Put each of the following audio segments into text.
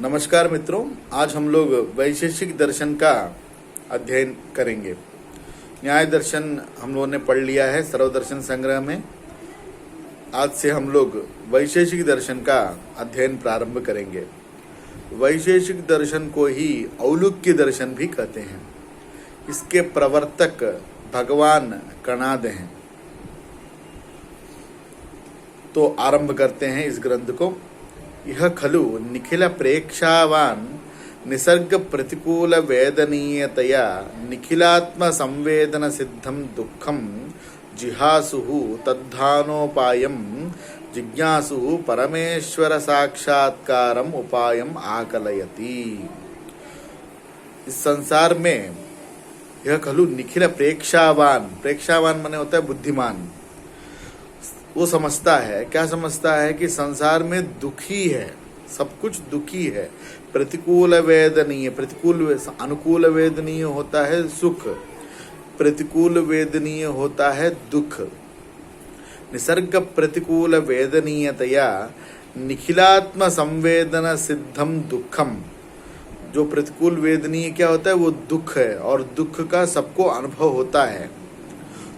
नमस्कार मित्रों, आज हम लोग वैशेषिक दर्शन का अध्ययन करेंगे। न्याय दर्शन हम लोगों ने पढ़ लिया है सर्वदर्शन संग्रह में। आज से हम लोग वैशेषिक दर्शन का अध्ययन प्रारंभ करेंगे। वैशेषिक दर्शन को ही औलुक्य दर्शन भी कहते हैं। इसके प्रवर्तक भगवान कणाद हैं। तो आरंभ करते हैं इस ग्रंथ को। यह खलु निखिल प्रेक्षावान निसर्ग प्रतिकूल वेदनीयतया निखिलात्म संवेदन सिद्धम दुखम जिहासु तद्धानोपायम जिज्ञासु परमेश्वर साक्षात्कारम उपायम आकलयति। इस संसार में यह खलु निखिल प्रेक्षावान, प्रेक्षावान माने होता है बुद्धिमान। वो समझता है, क्या समझता है कि संसार में दुखी है, सब कुछ दुखी है। प्रतिकूल वेदनीय, प्रतिकूल अनुकूल वेदनीय होता है सुख, प्रतिकूल वेदनीय होता है दुख। निसर्ग प्रतिकूल वेदनीयतया निखिलात्म संवेदन सिद्धम दुखम। जो प्रतिकूल वेदनीय क्या होता है, वो दुख है और दुख का सबको अनुभव होता है।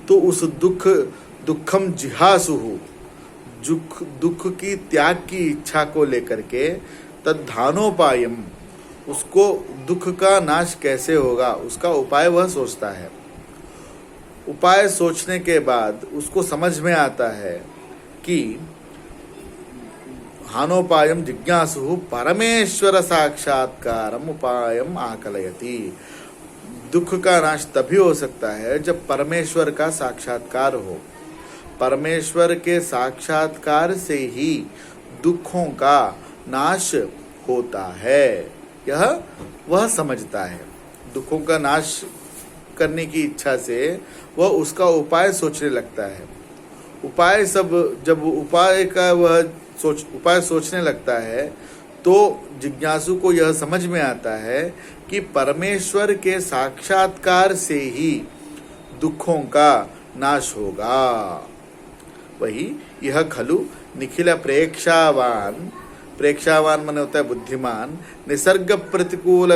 तो उस दुखम जिहासुहु, दुख की त्याग की इच्छा को लेकर के तद्धानोपायम, उसको दुख का नाश कैसे होगा उसका उपाय वह सोचता है। उपाय सोचने के बाद उसको समझ में आता है कि हानोपायम जिज्ञासु परमेश्वर साक्षात्कारम उपायम आकलयति। दुख का नाश तभी हो सकता है जब परमेश्वर का साक्षात्कार हो। परमेश्वर के साक्षात्कार से ही दुखों का नाश होता है, यह वह समझता है। दुखों का नाश करने की इच्छा से वह उसका उपाय सोचने लगता है। जब उपाय सोचने लगता है तो जिज्ञासु को यह समझ में आता है कि परमेश्वर के साक्षात्कार से ही दुखों का नाश होगा। वही यह खलु निखिल प्रेक्षावान, प्रेक्षावान माने होता है बुद्धिमान। निसर्ग प्रतिकूल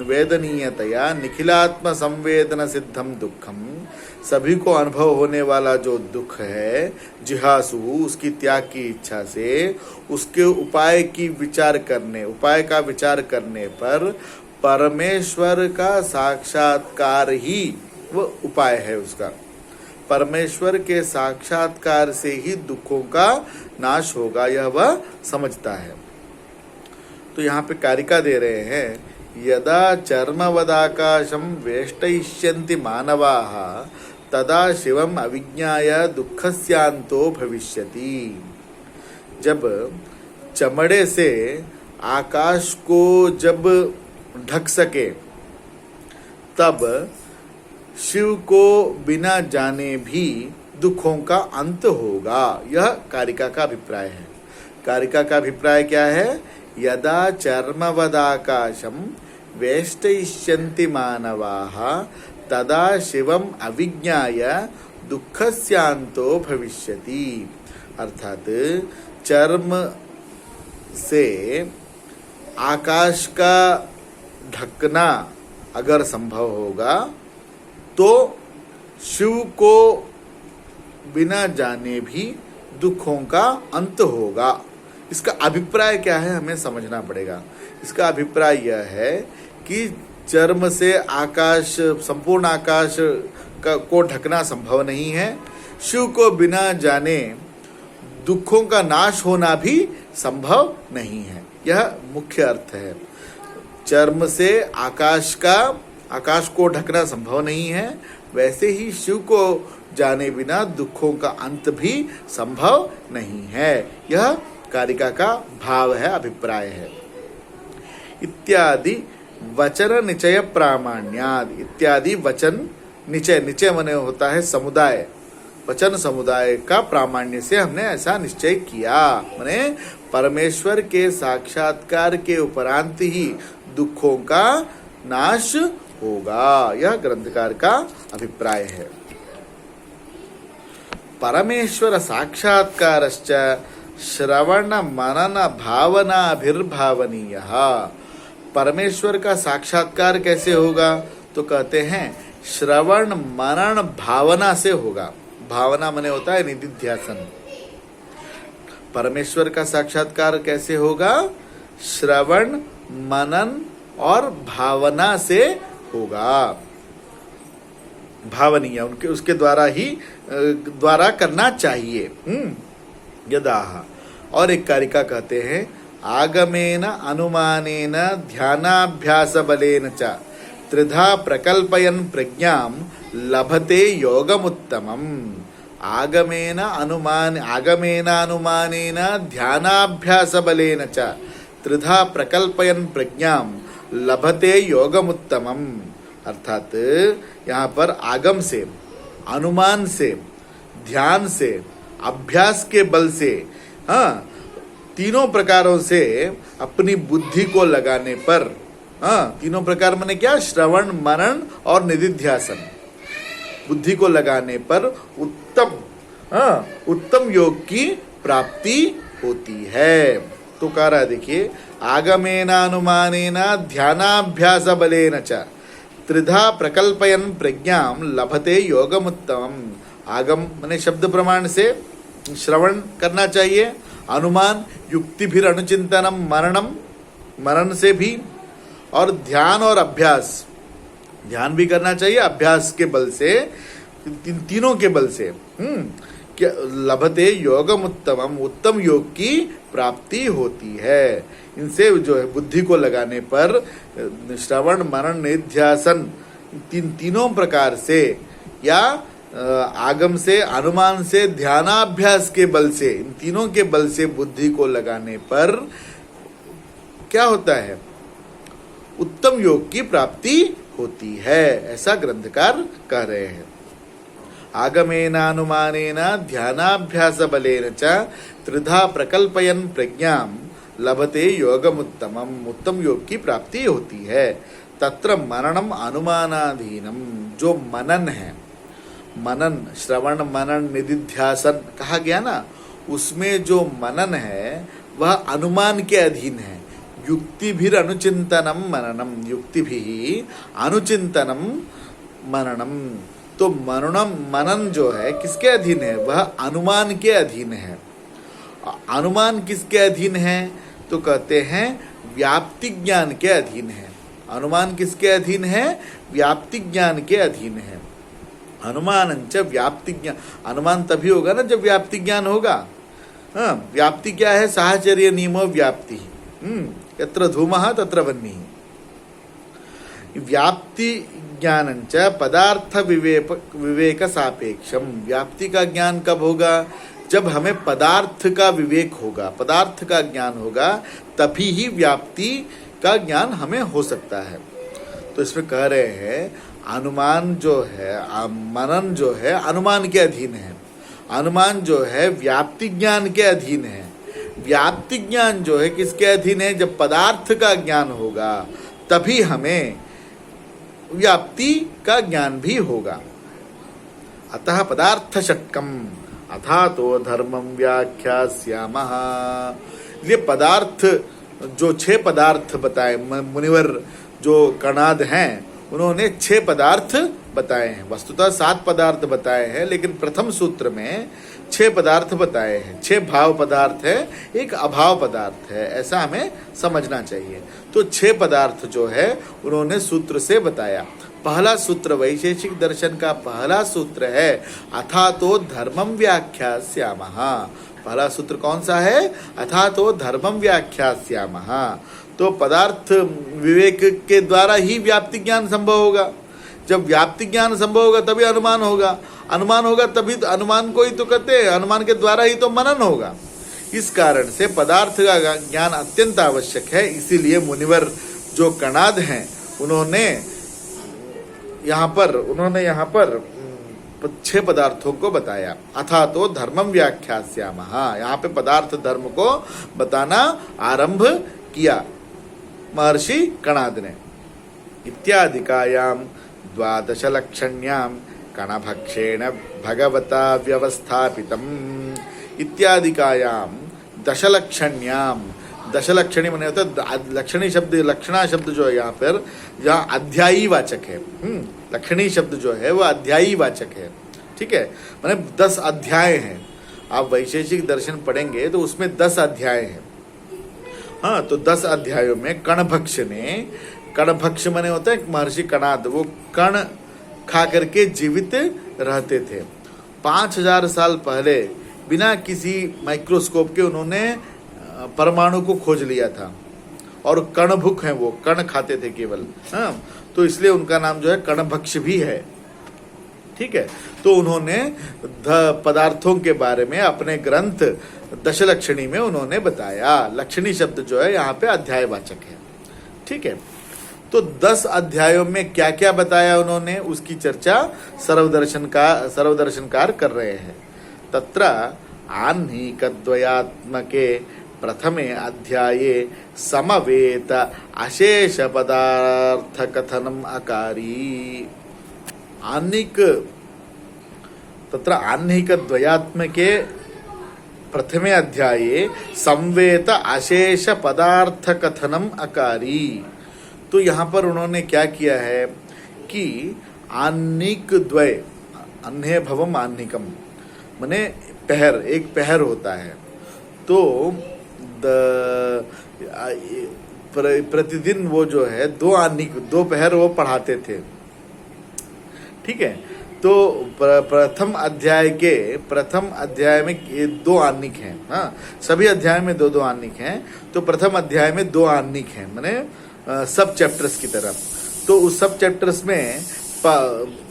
वेदनीयतया निखिलात्म संवेदन सिद्धम दुखम, सभी को अनुभव होने वाला जो दुख है, जिहासु उसकी त्याग की इच्छा से उसके उपाय का विचार करने पर परमेश्वर का साक्षात्कार ही वह उपाय है उसका। परमेश्वर के साक्षात्कार से ही दुखों का नाश होगा, यह वह समझता है। तो यहाँ पे कारिका दे रहे हैं, यदा चर्मवदाकाशम वेष्टयिष्यन्ति मानवाः तदा शिवम अविज्ञाय दुःखस्यान्तो भविष्यति। जब चमड़े से आकाश को जब ढक सके तब शिव को बिना जाने भी दुखों का अंत होगा। यह कारिका का अभिप्राय है। कारिका का अभिप्राय क्या है? यदा चर्मवदाकाशम वेष्टयिष्यन्ति मानवाः तदा शिवम अविज्ञाय दुःखस्यान्तो भविष्यति। अर्थात चर्म से आकाश का ढकना अगर संभव होगा तो शिव को बिना जाने भी दुखों का अंत होगा। इसका अभिप्राय क्या है हमें समझना पड़ेगा। इसका अभिप्राय यह है कि चर्म से आकाश, संपूर्ण आकाश को ढकना संभव नहीं है। शिव को बिना जाने दुखों का नाश होना भी संभव नहीं है। यह मुख्य अर्थ है। चर्म से आकाश को ढकना संभव नहीं है, वैसे ही शिव को जाने बिना दुखों का अंत भी संभव नहीं है। यह कारिका का भाव है, अभिप्राय है। इत्यादि वचन निचय प्रामाण्याद, इत्यादि वचन निचय माने होता है समुदाय, वचन समुदाय का प्रामाण्य से हमने ऐसा निश्चय किया। माने परमेश्वर के साक्षात्कार के उपरांत ही दुखों का नाश होगा। यह ग्रंथकार का अभिप्राय है। परमेश्वर साक्षात्कारश्च श्रवण मनन भावनाभिर्भावनीय। परमेश्वर का साक्षात्कार कैसे होगा? तो कहते हैं श्रवण मनन भावना से होगा। भावना माने होता है निधिध्यासन। परमेश्वर का साक्षात्कार कैसे होगा? श्रवण मनन और भावना से होगा। भावनीय उनके उसके द्वारा ही द्वारा करना चाहिए। यदाह। और एक कारिका कहते हैं आगमेन अनुमानेन ध्यानाभ्यास बलेन च त्रिधा प्रकल्पयन् प्रज्ञाम लभते योगमुत्तमम्। आगमेन अनुमानेन ध्यानाभ्यास बलेन च त्रिधा प्रकल्पयन् प्रज्ञाम लभते योगमुत्तमम्। अर्थात यहाँ पर आगम से, अनुमान से, ध्यान से, अभ्यास के बल से, हाँ, तीनों प्रकारों से अपनी बुद्धि को लगाने पर, हाँ, तीनों प्रकार माने क्या? श्रवण मनन और निधिध्यासन। बुद्धि को लगाने पर उत्तम, हाँ, उत्तम योग की प्राप्ति होती है। तो कह रहा है देखिए आगमेन अनुमानेन ध्यानाभ्यास बलेन च त्रिधा प्रकल्पयन् प्रज्ञाम लभते योगमुत्तमम्। आगम माने शब्द प्रमाण से श्रवण करना चाहिए, अनुमान युक्ति फिर अनुचिंतनम मननम, मनन से भी, और ध्यान और अभ्यास, ध्यान भी करना चाहिए अभ्यास के बल से, तीनों के बल से क्या लभते योगमुत्तमम, उत्तम योग की प्राप्ति होती है। इनसे जो है बुद्धि को लगाने पर श्रवण मनन निध्यासन तीनों प्रकार से, या आगम से, अनुमान से, ध्यानाभ्यास के बल से, इन तीनों के बल से बुद्धि को लगाने पर क्या होता है? उत्तम योग की प्राप्ति होती है। ऐसा ग्रंथकार कह रहे हैं। आगमेन अनुमानेन ध्यानाभ्यास बलेन च त्रिधा प्रकल्पयन् प्रज्ञाम लभते योगमुत्तमम्। उत्तम योग की प्राप्ति होती है। तत्र मननम अनुमानाधीनम, जो मनन है, मनन, श्रवण मनन निधिध्यासन कहा गया ना, उसमें जो मनन है वह अनुमान के अधीन है। युक्ति भी अनुचिंतनम मननम, युक्ति भी अनुचिंतनम मननम। तो मनन जो है किसके अधीन है? वह अनुमान के अधीन है। अनुमान किसके अधीन है? तो कहते हैं व्याप्ति ज्ञान के अधीन है। अनुमान किसके अधीन है? व्याप्ति ज्ञान के अधीन है। अनुमानंच व्याप्ति ज्ञान, अनुमान तभी होगा ना जब व्याप्ति ज्ञान होगा। हाँ, व्याप्ति क्या है? साहचर्य नियमो व्याप्ति। यत्र धूमः तत्र वह्निः। व्याप्ति ज्ञानंच पदार्थ विवेक सापेक्षम। व्याप्ति का ज्ञान कब होगा? जब हमें पदार्थ का विवेक होगा, पदार्थ का ज्ञान होगा, तभी ही व्याप्ति का ज्ञान हमें हो सकता है। तो इसमें कह रहे हैं अनुमान जो है, मनन जो है अनुमान के अधीन है, अनुमान जो है व्याप्ति ज्ञान के अधीन है। व्याप्ति ज्ञान जो है किसके अधीन है? जब पदार्थ का ज्ञान होगा तभी हमें व्याप्ति का ज्ञान भी होगा। अतः पदार्थ षट्कम अथा तो धर्मम व्याख्यास्यामः। ये पदार्थ जो 6 पदार्थ बताए मुनिवर जो कणाद हैं, उन्होंने 6 पदार्थ बताए हैं। वस्तुतः 7 पदार्थ बताए हैं, लेकिन प्रथम सूत्र में 6 पदार्थ बताए हैं। 6 भाव पदार्थ है, एक अभाव पदार्थ है, ऐसा हमें समझना चाहिए। तो 6 पदार्थ जो है उन्होंने सूत्र से बताया। पहला सूत्र वैशेषिक दर्शन का पहला सूत्र है अथा तो धर्मम व्याख्यास्यामः। पहला सूत्र कौन सा है? अथा तो धर्मम व्याख्यास्यामः। तो पदार्थ विवेक के द्वारा ही व्याप्ति ज्ञान संभव होगा। जब व्याप्ति ज्ञान संभव होगा तभी अनुमान होगा, अनुमान होगा तभी तो अनुमान को ही तो कहते हैं, अनुमान के द्वारा ही तो मनन होगा। इस कारण से पदार्थ का ज्ञान अत्यंत आवश्यक है। इसीलिए मुनिवर जो कणाद हैं उन्होंने यहाँ पर 6 पदार्थों को बताया। अथा तो धर्मम व्याख्यास्यामः। यहाँ पे पदार्थ धर्म को बताना आरंभ किया महर्षि कणाद ने। इत्यादिकायां 12 लक्षण्यां कणभक्षेण भगवता व्यवस्थापितम्। इत्यादिकायां दशलक्षण्याम, दशलक्षणी माने होता है लक्षणी शब्द, लक्षणा शब्द जो है यहाँ पर, यहाँ अध्यायी वाचक है। लक्षणी शब्द जो है वह अध्यायी वाचक है, ठीक है, माने 10 अध्याय हैं। आप वैशेषिक दर्शन पढ़ेंगे तो उसमें 10 अध्याय हैं। हाँ, तो 10 अध्यायों में कणभक्ष ने, कणभक्ष माने होता है महर्षि कणाद, वो कण खा करके जीवित रहते थे। 5000 साल पहले बिना किसी माइक्रोस्कोप के उन्होंने परमाणु को खोज लिया था, और कणभुक हैं, वो कण खाते थे केवल। हाँ, तो इसलिए उनका नाम जो है कणभक्ष भी है, ठीक है। तो उन्होंने पदार्थों के बारे में अपने ग्रंथ दशलक्षणी में उन्होंने बताया। लक्षणी शब्द जो है यहाँ पे अध्यायवाचक है, ठीक है। तो 10 अध्यायों में क्या क्या बताया उन्होंने, उसकी चर्चा सर्वदर्शनकार कर रहे हैं। तत्र आह्निकद्वयात्मके प्रथमे अध्याये समवेत अशेष पदार्थ कथनम अकारी। आह्निक, तत्र आह्निकद्वयात्मके प्रथमे अध्याये संवेत अशेष पदार्थ कथनम अकारी। तो यहाँ पर उन्होंने क्या किया है कि आह्निक द्वय, अन्य भवम आह्निकम, माने पहर, एक पहर होता है। तो प्रतिदिन वो जो है 2 आह्निक, 2 पहर वो पढ़ाते थे, ठीक है। तो प्रथम अध्याय में 2 आह्निक हैं। हाँ, सभी अध्याय में 2-2 आह्निक हैं। तो प्रथम अध्याय में 2 आह्निक हैं, माने सब चैप्टर्स की तरफ। तो उस सब चैप्टर्स में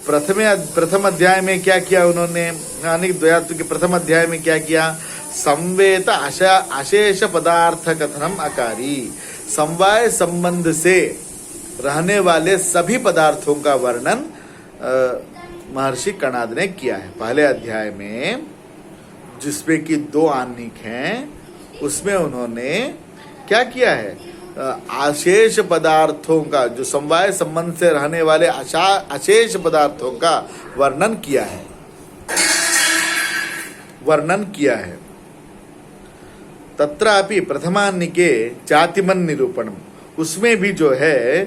प्रथम अध्याय में क्या किया उन्होंने, आह्निक द्वयात्म के प्रथम अध्याय में क्या किया, संवेत अशेष पदार्थ कथनम अकारी। समवाय संबंध से रहने वाले सभी पदार्थों का वर्णन महर्षि कणाद ने किया है। पहले अध्याय में जिसमें कि 2 आह्निक हैं, उसमें उन्होंने क्या किया है, अशेष पदार्थों का, जो समवाय संबंध से रहने वाले अशेष पदार्थों का वर्णन किया है। तत्रापि प्रथमान्निके जातिमन निरूपणम, उसमें भी जो है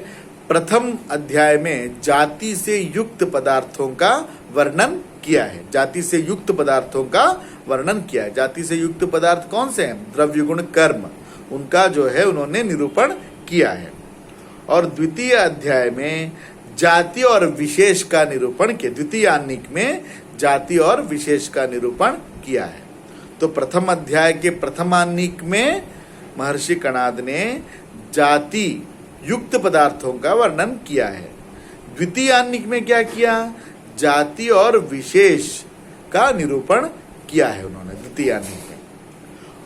प्रथम अध्याय में जाति से युक्त पदार्थों का वर्णन किया है। जाति से युक्त पदार्थों का वर्णन किया है। जाति से युक्त पदार्थ कौन से हैं, द्रव्य गुण कर्म, उनका जो है उन्होंने निरूपण किया है। और द्वितीय अध्याय में जाति और विशेष का निरूपण किया। द्वितीय आह्निक में जाति और विशेष का निरूपण किया है। तो प्रथम अध्याय के प्रथम आह्निक में महर्षि कणाद ने जाति युक्त पदार्थों का वर्णन किया है। द्वितीय आह्निक में क्या किया, जाति और विशेष का निरूपण किया है उन्होंने द्वितीय आह्निक में।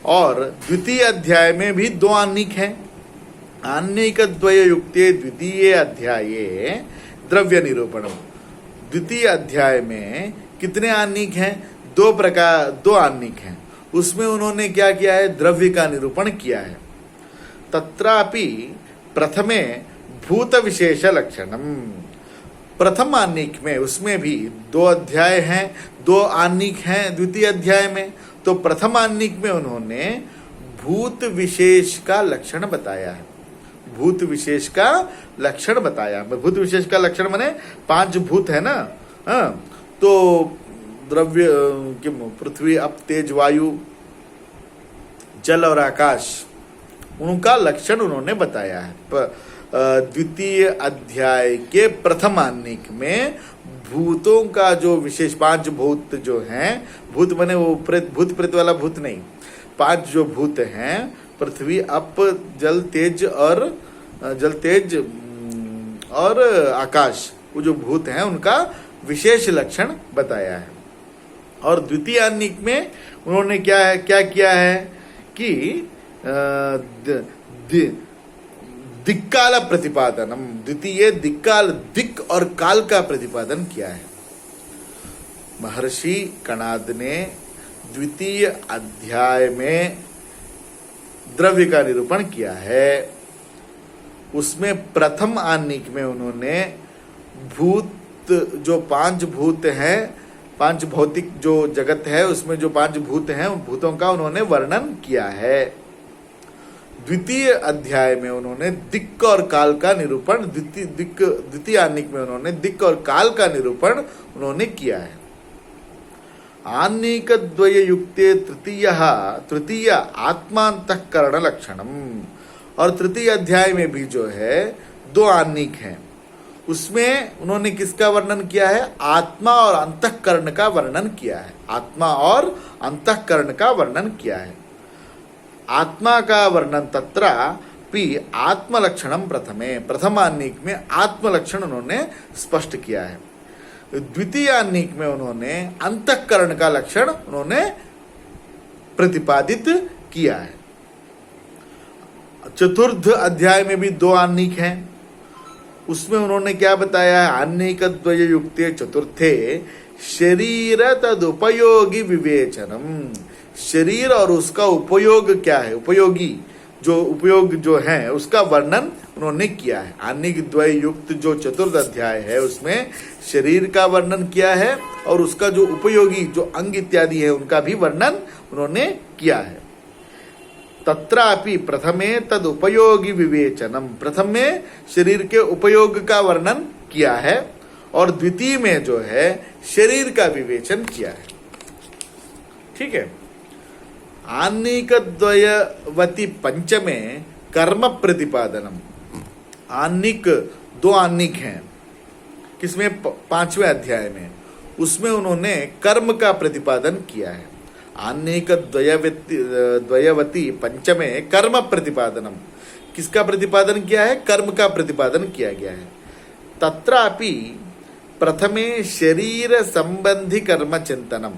और द्वितीय अध्याय में भी 2 आह्निक हैं। आह्निक द्वय युक्ते द्वितीय अध्याये द्रव्य निरूपणम। द्वितीय अध्याय में कितने आह्निक हैं, 2 आह्निक हैं। उसमें उन्होंने क्या किया है, द्रव्य का निरूपण किया है। तत्रापि प्रथमे भूत विशेष लक्षणम, प्रथम आह्निक में उसमें भी 2 अध्याय हैं, 2 आह्निक हैं द्वितीय अध्याय में। तो प्रथम आह्निक में उन्होंने भूत विशेष का लक्षण बताया है। भूत विशेष का लक्षण बताया। भूत विशेष का लक्षण माने 5 भूत है ना। हाँ, तो द्रव्य पृथ्वी, अप, तेज, वायु, जल और आकाश, उनका लक्षण उन्होंने बताया है। द्वितीय अध्याय के प्रथम आह्निक में भूतों का जो विशेष 5 भूत जो हैं, भूत माने वो भूत प्रेत वाला भूत नहीं, 5 जो भूत हैं, पृथ्वी, अप, जल, तेज और आकाश, वो जो भूत हैं उनका विशेष लक्षण बताया है। और द्वितीय आह्निक में उन्होंने क्या किया है कि दिक्काल प्रतिपादनम, द्वितीय दिक्काल, दिक् और काल का प्रतिपादन किया है। महर्षि कणाद ने द्वितीय अध्याय में द्रव्य का निरूपण किया है। उसमें प्रथम आह्निक में उन्होंने भूत, जो 5 भूत हैं, पांच भौतिक जो जगत है उसमें जो पांच भूत हैं उन भूतों का उन्होंने वर्णन किया है। द्वितीय अध्याय में उन्होंने दिक् और काल का निरूपण, द्वितीय आनिक में उन्होंने दिक् और काल का निरूपण उन्होंने किया है। आनिक द्वय युक्ते तृतीय आत्मांतःकरण लक्षणम, और तृतीय अध्याय में भी जो है दो आनिक हैं, उसमें उन्होंने किसका वर्णन किया है? आत्मा और अंतःकरण का वर्णन किया है। आत्मा और अंतःकरण का वर्णन किया है। आत्मा का वर्णन तत्रापि आत्मलक्षणम प्रथमे, प्रथम आनिक में आत्मलक्षण उन्होंने स्पष्ट किया है। द्वितीय आनिक में उन्होंने अंतःकरण का लक्षण उन्होंने प्रतिपादित किया है। चतुर्थ अध्याय में भी दो आनिक हैं, उसमें उन्होंने क्या बताया है? आनिक द्वय युक्ते चतुर्थे शरीर तदुपयोगी विवेचनम, शरीर और उसका उपयोग क्या है, उपयोगी जो उपयोग जो है उसका वर्णन उन्होंने किया है। आनिक द्वय युक्त जो चतुर्थ अध्याय है उसमें शरीर का वर्णन किया है और उसका जो उपयोगी जो अंग इत्यादि है उनका भी वर्णन उन्होंने किया है। तत्रापि प्रथमे तद उपयोगी विवेचनम, प्रथम में शरीर के उपयोग का वर्णन किया है और द्वितीय में जो है शरीर का विवेचन किया है। ठीक है। आनिक द्वयवती पंचमे कर्म प्रतिपादनम, आनिक दो आनिक हैं किसमें? पांचवें अध्याय में, उसमें उन्होंने कर्म का प्रतिपादन किया है। आनिक द्वयवती पंचमे कर्म प्रतिपादनम, किसका प्रतिपादन किया है? कर्म का प्रतिपादन किया गया है। तत्रापि प्रथमे शरीर संबंधी कर्म चिंतनम,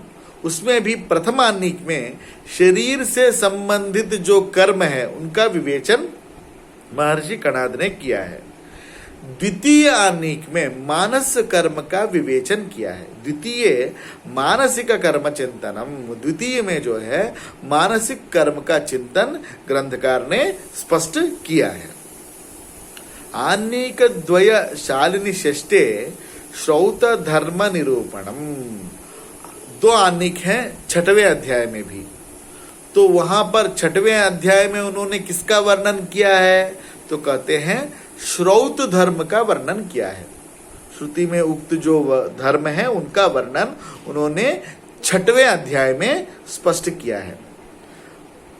उसमें भी प्रथम आनिक में शरीर से संबंधित जो कर्म है उनका विवेचन महर्षि कणाद ने किया है। द्वितीय आनिक में मानस कर्म का विवेचन किया है। द्वितीय मानसिक कर्म चिंतनम, द्वितीय में जो है मानसिक कर्म का चिंतन ग्रंथकार ने स्पष्ट किया है। आनिक द्वय शालिनी षष्ठे श्रौत धर्म निरूपणम, दो आनिक हैं छठवें अध्याय में भी, तो वहां पर छठवें अध्याय में उन्होंने किसका वर्णन किया है? तो कहते हैं श्रौत धर्म का वर्णन किया है। श्रुति में उक्त जो धर्म है उनका वर्णन उन्होंने छठवें अध्याय में स्पष्ट किया है।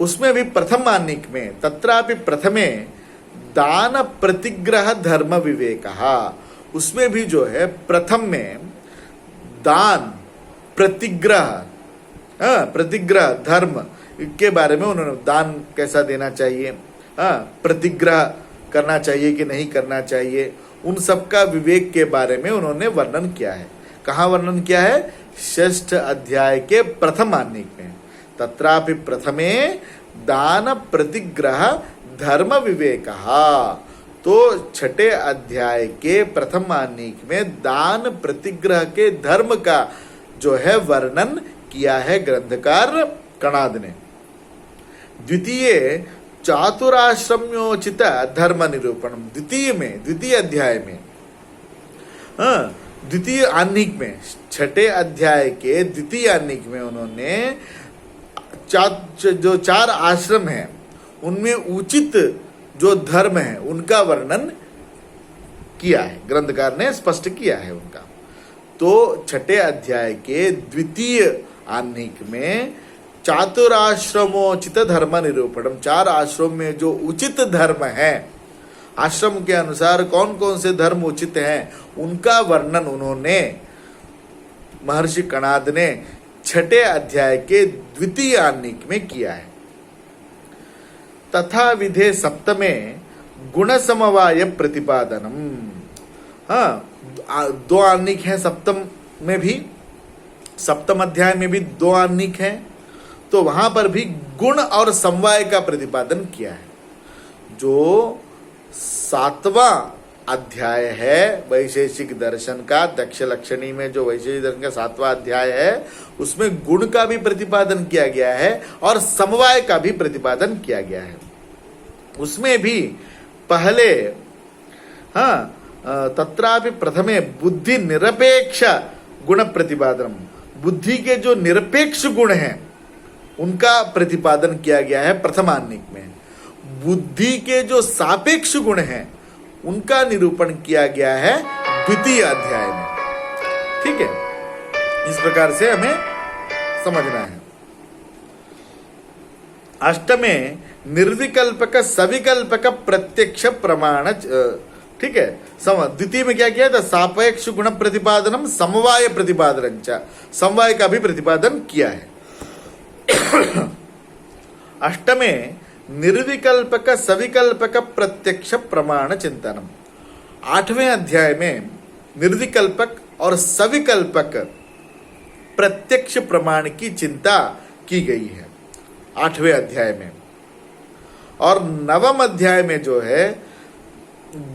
उसमें भी प्रथम आनिक में तत्रापि प्रथमे दान प्रतिग्रह धर्म विवेकः, उसमें भी जो है प्रथम में दान प्रतिग्रह धर्म के बारे में उन्होंने, दान कैसा देना चाहिए, प्रतिग्रह करना चाहिए कि नहीं करना चाहिए, उन सब का विवेक के बारे में उन्होंने वर्णन किया है। कहाँ वर्णन किया है? षष्ठ अध्याय के प्रथम आनिक में। तत्रापि प्रथमे दान प्रतिग्रह धर्म विवेकः, तो छठे अध्याय के प्रथम आनिक में दान प्रतिग्रह के धर्म का जो है वर्णन किया है ग्रंथकार कणाद ने। द्वितीय चातुराश्रम्योचित धर्म निरूपणम, द्वितीय अध्याय में, द्वितीय आनिक में, छठे अध्याय के द्वितीय आनिक में उन्होंने जो चार आश्रम हैं उनमें उचित जो धर्म है उनका वर्णन किया है, ग्रंथकार ने स्पष्ट किया है उनका। तो छठे अध्याय के द्वितीय आनिक में चातुराश्रमोचित धर्म निरूपणम, चार आश्रम में जो उचित धर्म है, आश्रम के अनुसार कौन कौन से धर्म उचित हैं उनका वर्णन उन्होंने महर्षि कणाद ने छठे अध्याय के द्वितीय आनिक में किया है। तथा विधे सप्तमे गुण समवाय प्रतिपादनम, दो आनिक हैं सप्तम में भी, सप्तम अध्याय में भी दो आनिक हैं, तो वहां पर भी गुण और समवाय का प्रतिपादन किया है। जो सातवां अध्याय है वैशेषिक दर्शन का, दक्ष लक्षणी में जो वैशेषिक दर्शन का सातवां अध्याय है उसमें गुण का भी प्रतिपादन किया गया है और समवाय का भी प्रतिपादन किया गया है। उसमें भी पहले तत्रापि प्रथमे बुद्धि निरपेक्ष गुण प्रतिपादनम, बुद्धि के जो निरपेक्ष गुण हैं उनका प्रतिपादन किया गया है प्रथमान्निक में। बुद्धि के जो सापेक्ष गुण हैं उनका निरूपण किया गया है द्वितीय अध्याय में। ठीक है, इस प्रकार से हमें समझना है। अष्टमे निर्विकल्पक सविकल्पक प्रत्यक्ष प्रमाण, ठीक है। द्वितीय में क्या किया था? सापेक्ष गुण प्रतिपादनम समवाय प्रतिपादन, समवाय का भी प्रतिपादन किया है। अष्टमे निर्विकल्पक सविकल्पक प्रत्यक्ष प्रमाण चिंतनम, आठवें अध्याय में निर्विकल्पक और सविकल्पक प्रत्यक्ष प्रमाण की चिंता की गई है आठवें अध्याय में। और नवम अध्याय में जो है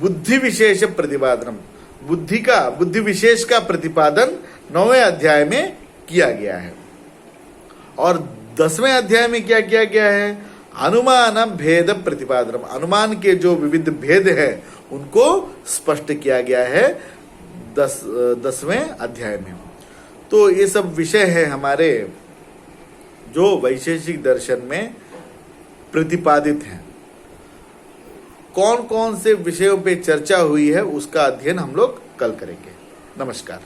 बुद्धि विशेष प्रतिपादनम, बुद्धि विशेष का प्रतिपादन 9वें अध्याय में किया गया है। और 10वें अध्याय में क्या किया गया है? अनुमान भेद प्रतिपादनम, अनुमान के जो विविध भेद हैं उनको स्पष्ट किया गया है 10वें अध्याय में। तो ये सब विषय है हमारे जो वैशेषिक दर्शन में प्रतिपादित हैं। कौन कौन से विषयों पे चर्चा हुई है उसका अध्ययन हम लोग कल करेंगे। नमस्कार।